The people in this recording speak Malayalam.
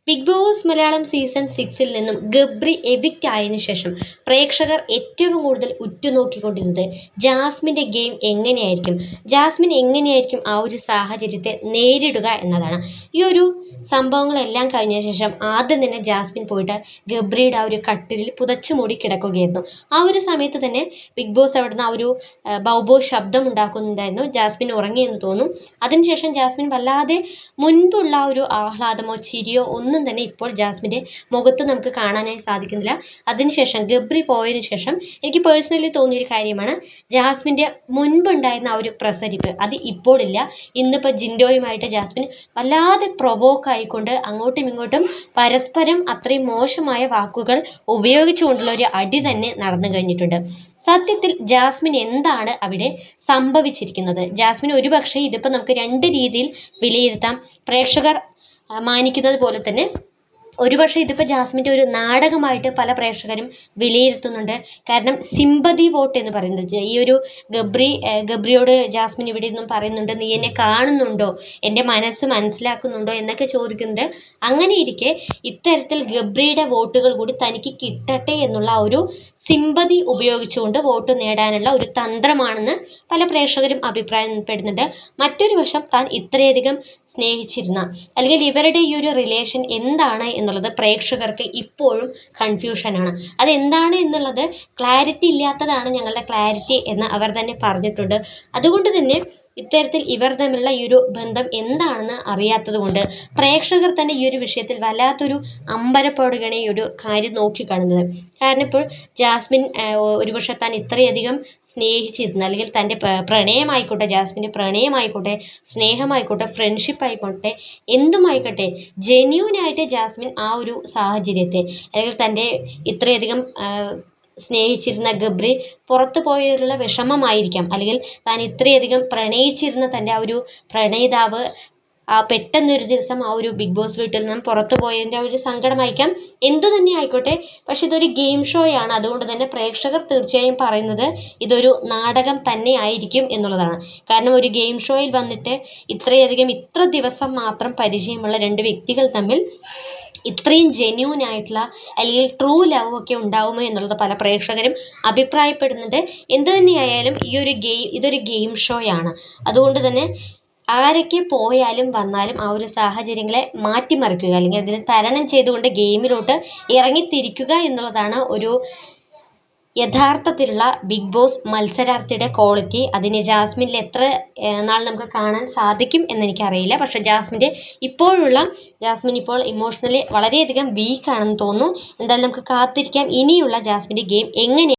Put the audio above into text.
ബിഗ് ബോസ് മലയാളം സീസൺ 6-ൽ നിന്നും ഗബ്രി എവിക്റ്റ് ആയതിനു ശേഷം പ്രേക്ഷകർ ഏറ്റവും കൂടുതൽ ഉറ്റുനോക്കിക്കൊണ്ടിരുന്നത് ജാസ്മിൻ്റെ ഗെയിം ജാസ്മിൻ എങ്ങനെയായിരിക്കും ആ ഒരു സാഹചര്യത്തെ നേരിടുക എന്നതാണ്. ഈ ഒരു സംഭവങ്ങളെല്ലാം കഴിഞ്ഞ ശേഷം ആദ്യം തന്നെ ജാസ്മിൻ പോയിട്ട് ഗബ്രിയുടെ ആ ഒരു കട്ടിലിൽ പുതച്ചു മൂടി കിടക്കുകയായിരുന്നു. ആ ഒരു സമയത്ത് തന്നെ ബിഗ് ബോസ് അവിടുന്ന് ആ ഒരു ബൗബോ ശബ്ദം ഉണ്ടാക്കുന്നുണ്ടായിരുന്നു. ജാസ്മിൻ ഉറങ്ങിയെന്ന് തോന്നും. അതിനുശേഷം ജാസ്മിൻ വല്ലാതെ മുൻപുള്ള ആ ഒരു ആഹ്ലാദമോ ചിരിയോ ഒന്നും തന്നെ ഇപ്പോൾ ജാസ്മിൻ്റെ മുഖത്ത് നമുക്ക് കാണാനായി സാധിക്കുന്നില്ല. അതിനുശേഷം ഗബ്രി പോയതിനു ശേഷം എനിക്ക് പേഴ്സണലി തോന്നിയൊരു കാര്യമാണ്, ജാസ്മിൻ്റെ മുൻപുണ്ടായിരുന്ന ആ ഒരു പ്രസരിപ്പ് അത് ഇപ്പോൾ ഇല്ല. ഇന്നിപ്പോൾ ജിൻഡോയുമായിട്ട് ജാസ്മിൻ വല്ലാതെ പ്രൊവോക്ക് ആയിക്കൊണ്ട് അങ്ങോട്ടും ഇങ്ങോട്ടും പരസ്പരം അത്രയും മോശമായ വാക്കുകൾ ഉപയോഗിച്ചുകൊണ്ടുള്ള ഒരു അടി തന്നെ നടന്നു കഴിഞ്ഞിട്ടുണ്ട്. സത്യത്തിൽ ജാസ്മിൻ എന്താണ് അവിടെ സംഭവിച്ചിരിക്കുന്നത്? ജാസ്മിൻ ഒരുപക്ഷെ ഇതിപ്പോൾ നമുക്ക് രണ്ട് രീതിയിൽ വിലയിരുത്താം. പ്രേക്ഷകർ മാനിക്കുന്നത് പോലെ തന്നെ ഒരുപക്ഷെ ഇതിപ്പോൾ ജാസ്മിൻ്റെ ഒരു നാടകമായിട്ട് പല പ്രേക്ഷകരും വിലയിരുത്തുന്നുണ്ട്. കാരണം സിമ്പതി വോട്ട് എന്ന് പറയുന്നത്, ഈ ഒരു ഗബ്രിയോട് ജാസ്മിൻ ഇവിടെ നിന്നും പറയുന്നുണ്ട്, നീ എന്നെ കാണുന്നുണ്ടോ, എൻ്റെ മനസ്സ് മനസ്സിലാക്കുന്നുണ്ടോ എന്നൊക്കെ ചോദിക്കുന്നുണ്ട്. അങ്ങനെ ഇരിക്കെ ഇത്തരത്തിൽ ഗബ്രിയുടെ വോട്ടുകൾ കൂടി തനിക്ക് കിട്ടട്ടെ എന്നുള്ള ആ ഒരു സിമ്പതി ഉപയോഗിച്ചുകൊണ്ട് വോട്ട് നേടാനുള്ള ഒരു തന്ത്രമാണെന്ന് പല പ്രേക്ഷകരും അഭിപ്രായപ്പെടുന്നുണ്ട്. മറ്റൊരു വശം, താൻ ഇത്രയധികം സ്നേഹിച്ചിരുന്ന അല്ലെങ്കിൽ ഇവരുടെ ഈ ഒരു റിലേഷൻ എന്താണ് എന്നുള്ളത് പ്രേക്ഷകർക്ക് ഇപ്പോഴും കൺഫ്യൂഷനാണ്. അതെന്താണ് എന്നുള്ളത് ക്ലാരിറ്റി ഇല്ലാത്തതാണ് ഞങ്ങളുടെ ക്ലാരിറ്റി എന്ന് അവർ തന്നെ പറഞ്ഞിട്ടുണ്ട്. അതുകൊണ്ട് തന്നെ ഇത്തരത്തിൽ ഇവർ തമ്മിലുള്ള ഈ ഒരു ബന്ധം എന്താണെന്ന് അറിയാത്തത് കൊണ്ട് പ്രേക്ഷകർ തന്നെ ഈ ഒരു വിഷയത്തിൽ വല്ലാത്തൊരു അമ്പരപ്പെടുകയാണ് ഈ ഒരു കാര്യം നോക്കിക്കാണുന്നത്. കാരണം ഇപ്പോൾ ജാസ്മിൻ ഒരുപക്ഷെ താൻ ഇത്രയധികം സ്നേഹിച്ചിരുന്ന അല്ലെങ്കിൽ തൻ്റെ പ്രണയമായിക്കോട്ടെ, ജാസ്മിൻ്റെ പ്രണയമായിക്കോട്ടെ, സ്നേഹമായിക്കോട്ടെ, ഫ്രണ്ട്ഷിപ്പ് ആയിക്കോട്ടെ, എന്തുമായിക്കോട്ടെ, ജെന്യൂനായിട്ട് ജാസ്മിൻ ആ ഒരു സാഹചര്യത്തെ അല്ലെങ്കിൽ തൻ്റെ ഇത്രയധികം സ്നേഹിച്ചിരുന്ന ഗബ്രി പുറത്തു പോയുള്ള വിഷമമായിരിക്കാം, അല്ലെങ്കിൽ താൻ ഇത്രയധികം പ്രണയിച്ചിരുന്ന തൻ്റെ ആ ഒരു പ്രണയിതാവ് പെട്ടെന്നൊരു ദിവസം ആ ഒരു ബിഗ് ബോസ് വീട്ടിൽ നിന്നും പുറത്തു പോയതിൻ്റെ ആ ഒരു സങ്കടമായിരിക്കാം. എന്തു തന്നെ ആയിക്കോട്ടെ, പക്ഷെ ഇതൊരു ഗെയിം ഷോയാണ്. അതുകൊണ്ട് തന്നെ പ്രേക്ഷകർ തീർച്ചയായും പറയുന്നത് ഇതൊരു നാടകം തന്നെ ആയിരിക്കും എന്നുള്ളതാണ്. കാരണം ഒരു ഗെയിം ഷോയിൽ വന്നിട്ട് ഇത്ര ദിവസം മാത്രം പരിചയമുള്ള രണ്ട് വ്യക്തികൾ തമ്മിൽ ഇത്രയും ജെന്യൂൻ ആയിട്ടുള്ള അല്ലെങ്കിൽ ട്രൂ ലവ് ഒക്കെ ഉണ്ടാവുമോ എന്നുള്ളത് പല പ്രേക്ഷകരും അഭിപ്രായപ്പെടുന്നുണ്ട്. എന്തു തന്നെയായാലും ഇതൊരു ഗെയിം ഷോയാണ്. അതുകൊണ്ട് തന്നെ ആരൊക്കെ പോയാലും വന്നാലും ആ ഒരു സാഹചര്യങ്ങളെ മാറ്റിമറിക്കുക അല്ലെങ്കിൽ അതിനെ തരണം ചെയ്തുകൊണ്ട് ഗെയിമിലോട്ട് ഇറങ്ങിത്തിരിക്കുക എന്നുള്ളതാണ് ഒരു യഥാർത്ഥത്തിലുള്ള ബിഗ് ബോസ് മത്സരാർത്ഥിയുടെ ക്വാളിറ്റി. അതിന് ജാസ്മിനിൽ എത്ര നാൾ നമുക്ക് കാണാൻ സാധിക്കും എന്നെനിക്കറിയില്ല. പക്ഷേ ജാസ്മിൻ ഇപ്പോൾ ഇമോഷണലി വളരെയധികം വീക്കാണെന്ന് തോന്നുന്നു. എന്തായാലും നമുക്ക് കാത്തിരിക്കാം ഇനിയുള്ള ജാസ്മിൻ്റെ ഗെയിം എങ്ങനെ